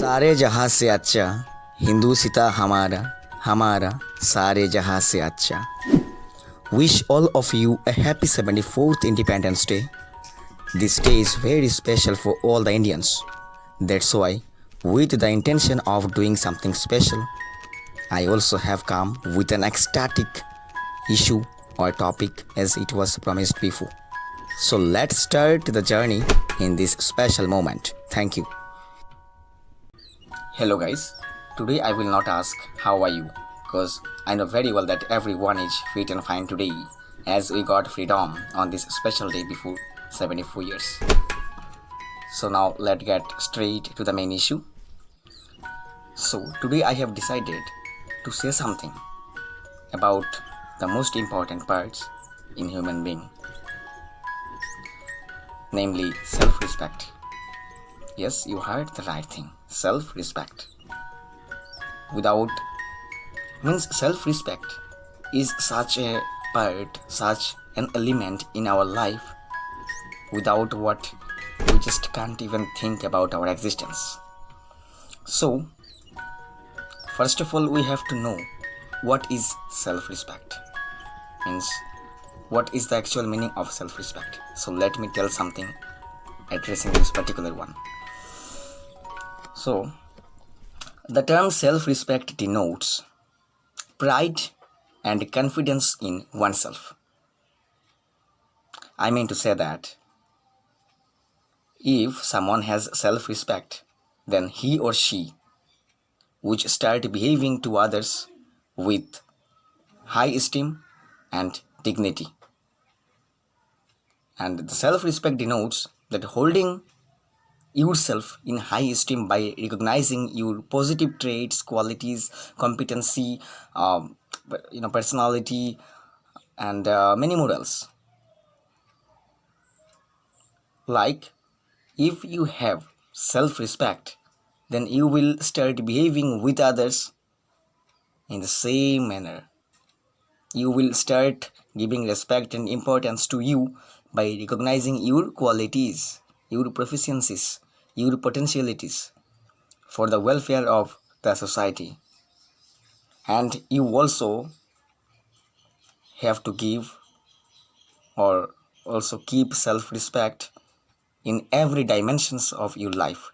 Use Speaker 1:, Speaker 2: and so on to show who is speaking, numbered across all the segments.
Speaker 1: सारे जहाँ से अच्छा हिंदू सीता हमारा हमारा सारे जहाँ से अच्छा. Wish all of you a happy 74th Independence Day. This day is very special for all the Indians. That's why, with the intention of doing something special, I also have come with an ecstatic issue or topic as it was promised before. So let's start the journey in this special moment. Thank you. Hello guys, today I will not ask how are you, because I know very well that everyone is fit and fine today as we got freedom on this special day before 74 years. So now let's get straight to the main issue. So today I have decided to say something about the most important parts in human being, namely self-respect. Yes, you heard the right thing, self-respect. Without means self-respect is such a part, such an element in our life without what we just can't even think about our existence. So, first of all, we have to know what is self-respect. Means what is the actual meaning of self-respect. So let me tell something addressing this particular one. So, the term self-respect denotes pride and confidence in oneself. I mean to say that if someone has self-respect, then he or she would start behaving to others with high esteem and dignity. And the self-respect denotes that holding yourself in high esteem by recognizing your positive traits, qualities, competency, personality, and many more else. Like, if you have self-respect, then you will start behaving with others in the same manner. You will start giving respect and importance to you by recognizing your qualities, your proficiencies, your potentialities for the welfare of the society. And you also have to give or also keep self-respect in every dimensions of your life.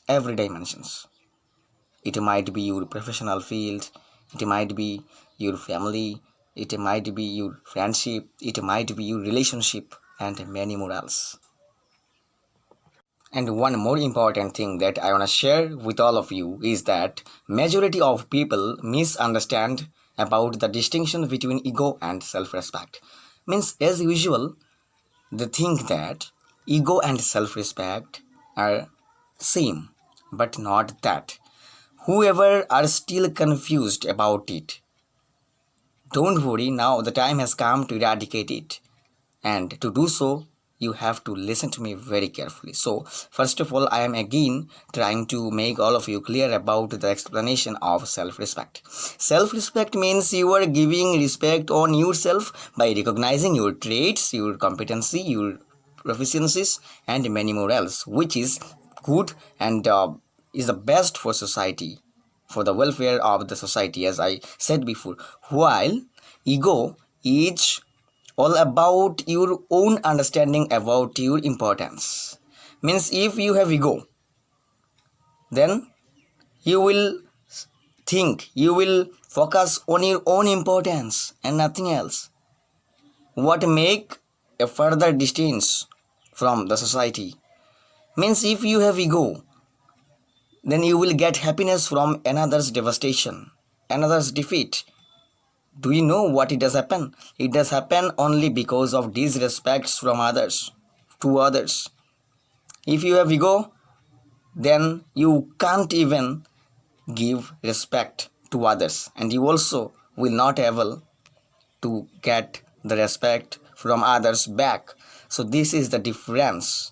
Speaker 1: Every dimensions. It might be your professional field, it might be your family, it might be your friendship, it might be your relationship, and many more else. And one more important thing that I want to share with all of you is that majority of people misunderstand about the distinction between ego and self-respect. Means, as usual, they think that ego and self-respect are same, but not that. Whoever are still confused about it, don't worry, now the time has come to eradicate it. And to do so, you have to listen to me very carefully. So, first of all, I am again trying to make all of you clear about the explanation of self-respect. Self-respect means you are giving respect on yourself by recognizing your traits, your competency, your proficiencies, and many more else, which is good and is the best for society, for the welfare of the society, as I said before. While ego is all about your own understanding about your importance. Means, if you have ego, then you will think, you will focus on your own importance and nothing else. What make a further distance from the society. Means, if you have ego, then you will get happiness from another's devastation, another's defeat. Do you know what it does happen? It does happen only because of disrespects from others, to others. If you have ego, then you can't even give respect to others, and you also will not able to get the respect from others back. So this is the difference.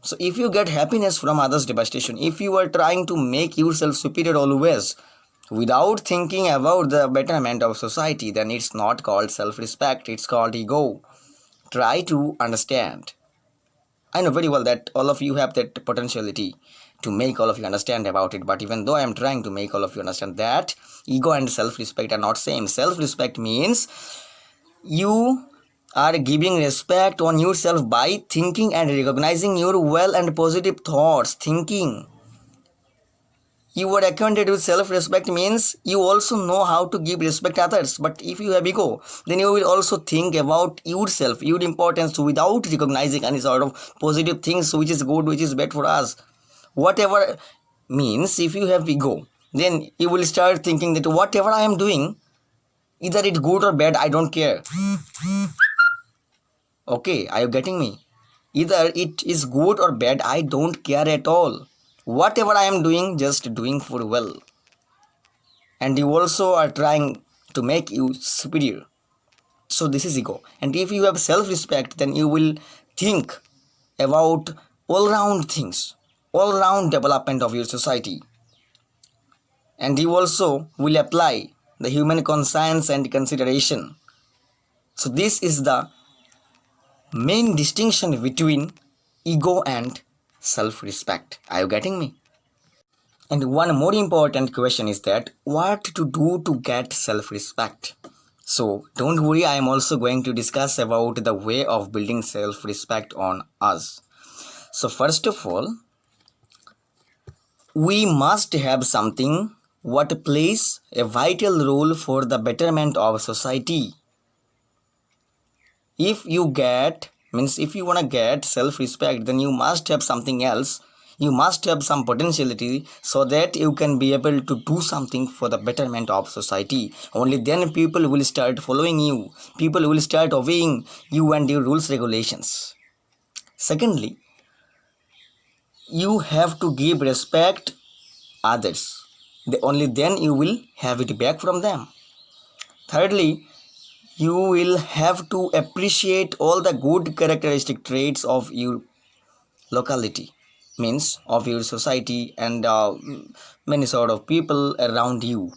Speaker 1: So if you get happiness from others' devastation, if you are trying to make yourself superior always, without thinking about the betterment of society, then it's not called self-respect, it's called ego. Try to understand. I know very well that all of you have that potentiality to make all of you understand about it, but even though I am trying to make all of you understand that ego and self-respect are not same. Self-respect means you are giving respect on yourself by thinking and recognizing your well and positive thoughts. Thinking you are acquainted with self-respect means you also know how to give respect to others. But if you have ego, then you will also think about yourself, your importance, without recognizing any sort of positive things which is good, which is bad for us. Whatever means, if you have ego, then you will start thinking that whatever I am doing, either it's good or bad, I don't care. Okay, are you getting me? Either it is good or bad, I don't care at all. Whatever I am doing, just doing for well. And you also are trying to make you superior. So this is ego. And if you have self-respect, then you will think about all-round things, all-round development of your society. And you also will apply the human conscience and consideration. So this is the main distinction between ego and self-respect. Are you getting me? And one more important question is that what to do to get self-respect. So don't worry, I am also going to discuss about the way of building self-respect on us. So first of all, we must have something what plays a vital role for the betterment of society. If you want to get self-respect, then you must have something else. You must have some potentiality so that you can be able to do something for the betterment of society. Only then people will start following you. People will start obeying you and your rules, regulations. Secondly, you have to give respect others. Only then you will have it back from them. Thirdly, you will have to appreciate all the good characteristic traits of your locality, means of your society, and many sort of people around you.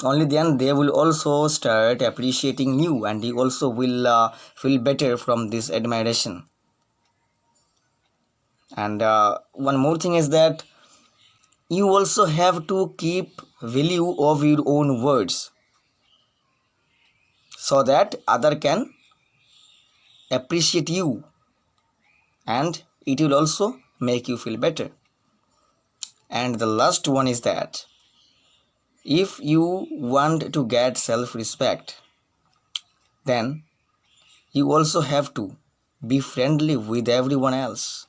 Speaker 1: Only then they will also start appreciating you, and you also will feel better from this admiration. And one more thing is that you also have to keep value of your own words so that other can appreciate you, and it will also make you feel better. And the last one is that if you want to get self-respect, then you also have to be friendly with everyone else.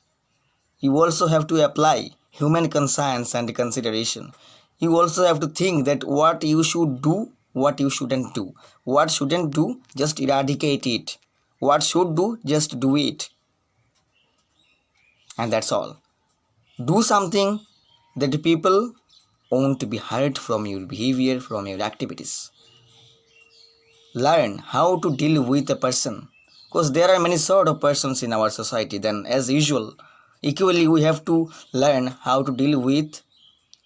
Speaker 1: You also have to apply human conscience and consideration. You also have to think that what you should do, what you shouldn't do. What shouldn't do, just eradicate it. What should do, just do it. And that's all. Do something that people won't be hurt from your behavior, from your activities. Learn how to deal with a person, because there are many sort of persons in our society. Then as usual, equally we have to learn how to deal with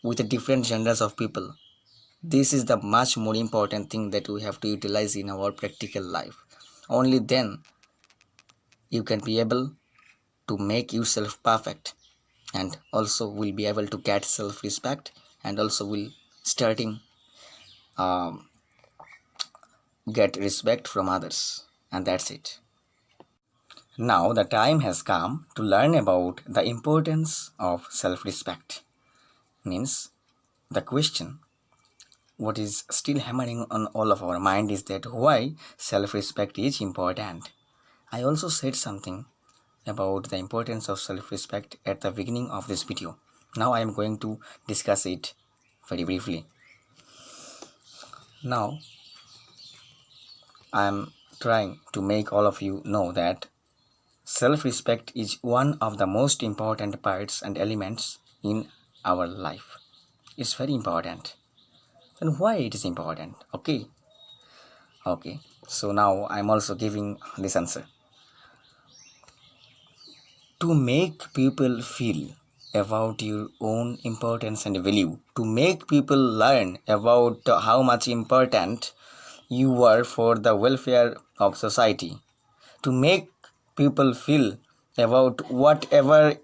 Speaker 1: the different genders of people. This is the much more important thing that we have to utilize in our practical life. Only then you can be able to make yourself perfect, and also will be able to get self-respect, and also will starting get respect from others. And that's it. Now the time has come to learn about the importance of self-respect. Means the question what is still hammering on all of our mind is that why self-respect is important. I also said something about the importance of self-respect at the beginning of this video. Now I am going to discuss it very briefly. Now I am trying to make all of you know that self-respect is one of the most important parts and elements in our life. It's very important. Then why it is important? Okay. So now I'm also giving this answer. To make people feel about your own importance and value, to make people learn about how much important you are for the welfare of society, to make people feel about whatever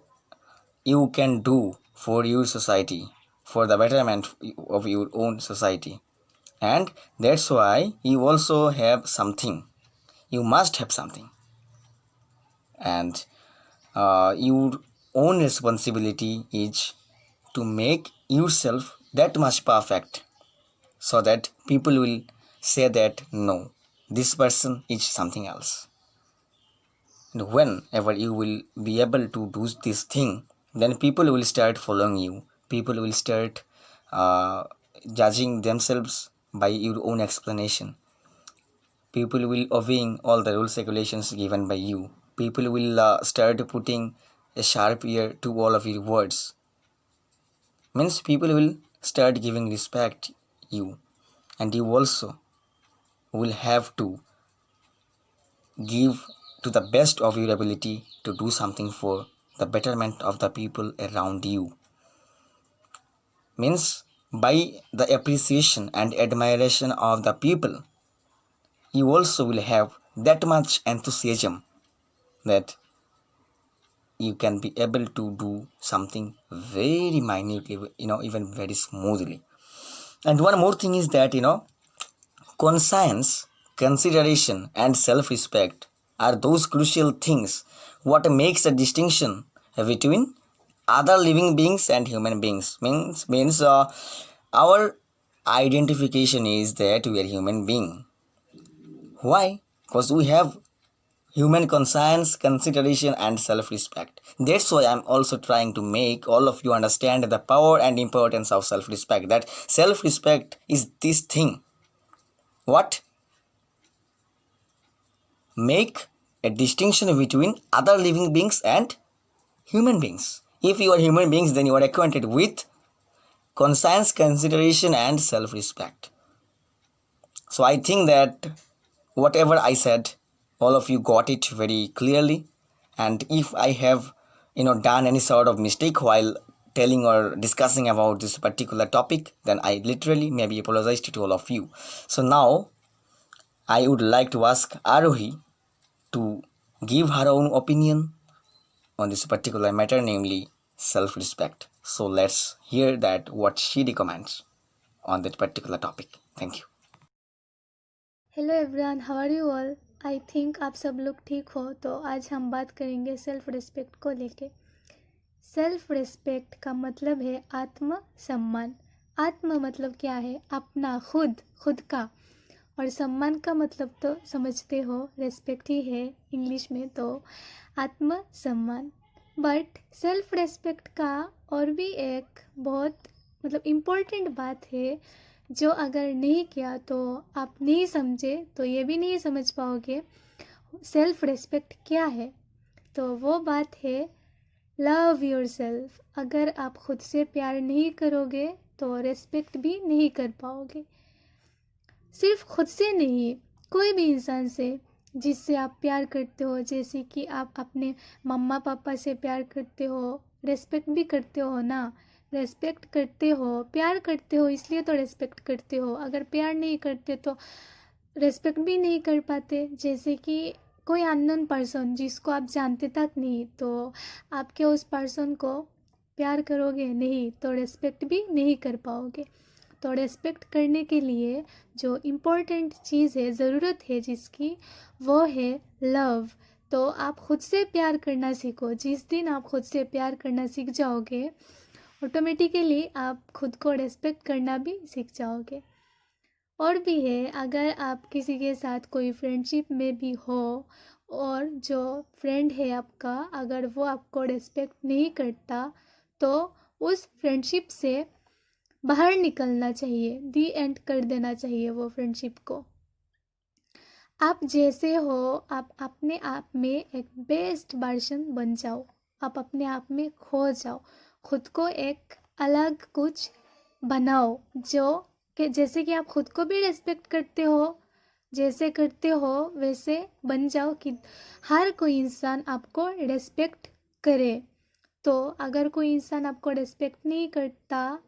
Speaker 1: you can do for your society, for the betterment of your own society. And that's why you also have something. You must have something. And your own responsibility is to make yourself that much perfect so that people will say that no, this person is something else. And whenever you will be able to do this thing, then people will start following you. People will start uh, judging themselves by your own explanation. People will obeying all the rules regulations given by you. People will start putting a sharp ear to all of your words. Means people will start giving respect you, and you also will have to give to the best of your ability to do something for the betterment of the people around you. Means by the appreciation and admiration of the people, you also will have that much enthusiasm that you can be able to do something very minutely, even very smoothly. And one more thing is that, conscience, consideration, and self respect are those crucial things what makes a distinction between other living beings and human beings. Means our identification is that we are human being. Why? Because we have human conscience, consideration, and self respect. That's why I'm also trying to make all of you understand the power and importance of self respect. That self respect is this thing what make a distinction between other living beings and human beings. If you are human beings, then you are acquainted with conscience, consideration, and self respect. So I think that whatever I said, all of you got it very clearly. And if I have done any sort of mistake while telling or discussing about this particular topic, then I literally maybe apologize to all of you. So now I would like to ask Arohi to give her own opinion on this particular matter, namely self-respect. So let's hear that what she recommends on that particular topic. Thank you.
Speaker 2: Hello everyone, how are you all. I think आप सब लोग ठीक हो। तो आज हम बात करेंगे सेल्फ रिस्पेक्ट को लेके। सेल्फ रिस्पेक्ट का मतलब है आत्म सम्मान। आत्म मतलब क्या है? अपना, खुद का। और सम्मान का मतलब तो समझते हो, रिस्पेक्ट ही है इंग्लिश में, तो आत्म सम्मान। बट सेल्फ रिस्पेक्ट का और भी एक बहुत इम्पोर्टेंट बात है, जो अगर नहीं किया तो आप नहीं समझे तो ये भी नहीं समझ पाओगे सेल्फ रिस्पेक्ट क्या है। तो वो बात है लव योरसेल्फ। अगर आप खुद से प्यार नहीं करोगे तो रिस्पेक्ट भी नहीं कर पाओगे। सिर्फ खुद से नहीं, कोई भी इंसान से जिससे आप प्यार करते हो, जैसे कि आप अपने मम्मा पापा से प्यार करते हो, रेस्पेक्ट भी करते हो ना। रेस्पेक्ट करते हो, प्यार करते हो, इसलिए तो रेस्पेक्ट करते हो। अगर प्यार नहीं करते तो रेस्पेक्ट भी नहीं कर पाते। जैसे कि कोई अननोन पर्सन जिसको आप जानते तक नहीं, तो आप क्या उस पर्सन को प्यार करोगे? नहीं, तो रेस्पेक्ट भी नहीं कर पाओगे। तो रेस्पेक्ट करने के लिए जो इम्पोर्टेंट चीज़ है, ज़रूरत है जिसकी, वो है लव। तो आप खुद से प्यार करना सीखो। जिस दिन आप खुद से प्यार करना सीख जाओगे, ऑटोमेटिकली आप खुद को रेस्पेक्ट करना भी सीख जाओगे। और भी है, अगर आप किसी के साथ कोई फ्रेंडशिप में भी हो और जो फ्रेंड है आपका, अगर वो आपको रेस्पेक्ट नहीं करता, तो उस फ्रेंडशिप से बाहर निकलना चाहिए, दी एंड कर देना चाहिए वो फ्रेंडशिप को। आप जैसे हो, आप अपने आप में एक बेस्ट वर्जन बन जाओ। आप अपने आप में खो जाओ, खुद को एक अलग कुछ बनाओ, जो कि जैसे कि आप खुद को भी रेस्पेक्ट करते हो, जैसे करते हो वैसे बन जाओ कि हर कोई इंसान आपको रेस्पेक्ट करे। तो अगर कोई इंसान आपको रेस्पेक्ट नहीं करता,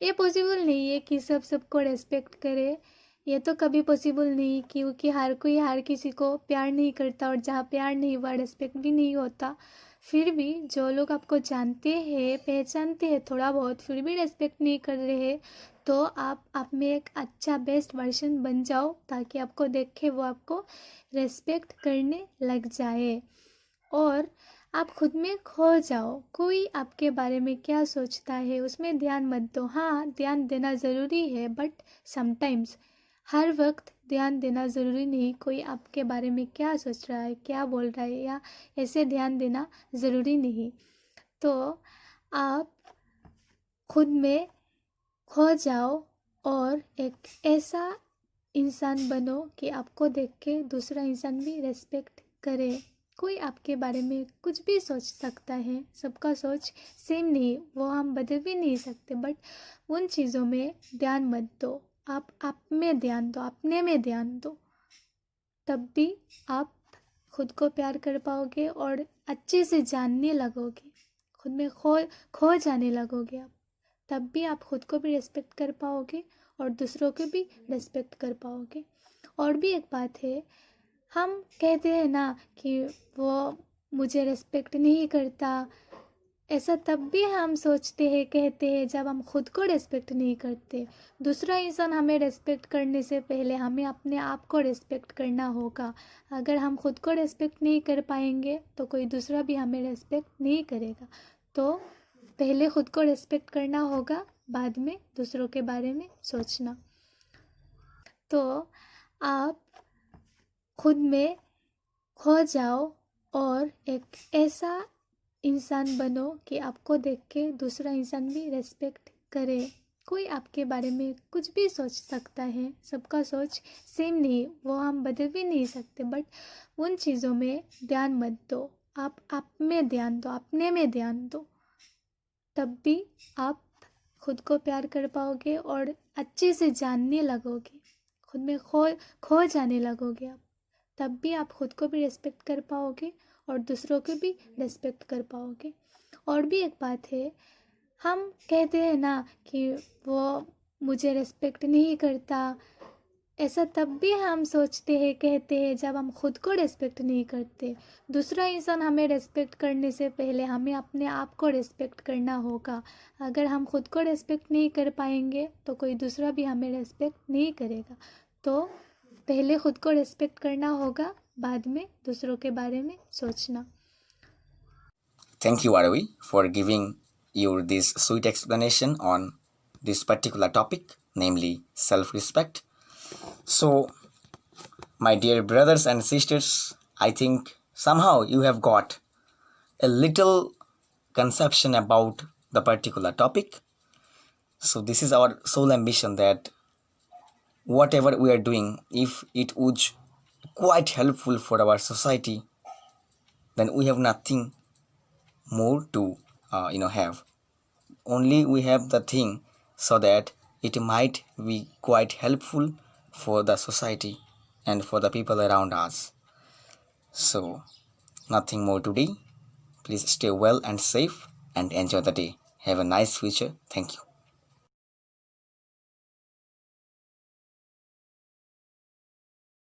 Speaker 2: ये पॉसिबल नहीं है कि सबको रेस्पेक्ट करे। ये तो कभी पॉसिबल नहीं, क्योंकि हर किसी को प्यार नहीं करता, और जहाँ प्यार नहीं वहाँ रिस्पेक्ट भी नहीं होता। फिर भी जो लोग आपको जानते हैं, पहचानते हैं थोड़ा बहुत, फिर भी रिस्पेक्ट नहीं कर रहे, तो आप में एक अच्छा बेस्ट वर्जन बन जाओ, ताकि आपको देखे वो आपको रिस्पेक्ट करने लग जाए। और आप खुद में खो जाओ, कोई आपके बारे में क्या सोचता है उसमें ध्यान मत दो। हाँ, ध्यान देना ज़रूरी है, बट समटाइम्स, हर वक्त ध्यान देना ज़रूरी नहीं। कोई आपके बारे में क्या सोच रहा है, क्या बोल रहा है, या ऐसे ध्यान देना ज़रूरी नहीं। तो आप खुद में खो जाओ और एक ऐसा इंसान बनो कि आपको देख के दूसरा इंसान भी रेस्पेक्ट करे। कोई आपके बारे में कुछ भी सोच सकता है, सबका सोच सेम नहीं, वो हम बदल भी नहीं सकते, बट उन चीज़ों में ध्यान मत दो। आप में ध्यान दो, अपने में ध्यान दो, तब भी आप खुद को प्यार कर पाओगे और अच्छे से जानने लगोगे, खुद में खो जाने लगोगे आप। तब भी आप खुद को भी रिस्पेक्ट कर पाओगे और दूसरों को भी रिस्पेक्ट कर पाओगे। और भी एक बात है, हम कहते हैं ना कि वो मुझे रिस्पेक्ट नहीं करता, ऐसा तब भी हम सोचते हैं, कहते हैं, जब हम खुद को रिस्पेक्ट नहीं करते। दूसरा इंसान हमें रिस्पेक्ट करने से पहले हमें अपने आप को रिस्पेक्ट करना होगा। अगर हम खुद को रिस्पेक्ट नहीं कर पाएंगे तो कोई दूसरा भी हमें रिस्पेक्ट नहीं करेगा। तो पहले खुद को रिस्पेक्ट करना होगा, बाद में दूसरों के बारे में सोचना। तो आप खुद में खो जाओ और एक ऐसा इंसान बनो कि आपको देख के दूसरा इंसान भी रेस्पेक्ट करे। कोई आपके बारे में कुछ भी सोच सकता है, सबका सोच सेम नहीं, वो हम बदल भी नहीं सकते, बट उन चीज़ों में ध्यान मत दो। आप में ध्यान दो, अपने में ध्यान दो, तब भी आप खुद को प्यार कर पाओगे और अच्छे से जानने लगोगे, खुद में खो जाने लगोगे आप। तब भी आप खुद को भी रिस्पेक्ट कर पाओगे और दूसरों को भी रिस्पेक्ट कर पाओगे। और भी एक बात है, हम कहते हैं ना कि वो मुझे रिस्पेक्ट नहीं करता, ऐसा तब भी हम सोचते हैं, कहते हैं, जब हम खुद को रिस्पेक्ट नहीं करते। दूसरा इंसान हमें रिस्पेक्ट करने से पहले हमें अपने आप को रिस्पेक्ट करना होगा। अगर हम खुद को रिस्पेक्ट नहीं कर पाएंगे तो कोई दूसरा भी हमें रिस्पेक्ट नहीं करेगा। तो पहले खुद को रिस्पेक्ट करना होगा, बाद में दूसरों के बारे में सोचना।
Speaker 1: Thank you, Aravi, for giving you this sweet explanation on this particular topic, namely self-respect. So, my dear brothers and sisters, I think somehow you have got a little conception about the particular topic. So, this is our sole ambition that whatever we are doing, if it would quite helpful for our society, then we have nothing more to have. Only we have the thing so that it might be quite helpful for the society and for the people around us. So nothing more today. Please stay well and safe and enjoy the day. Have a nice future. Thank you.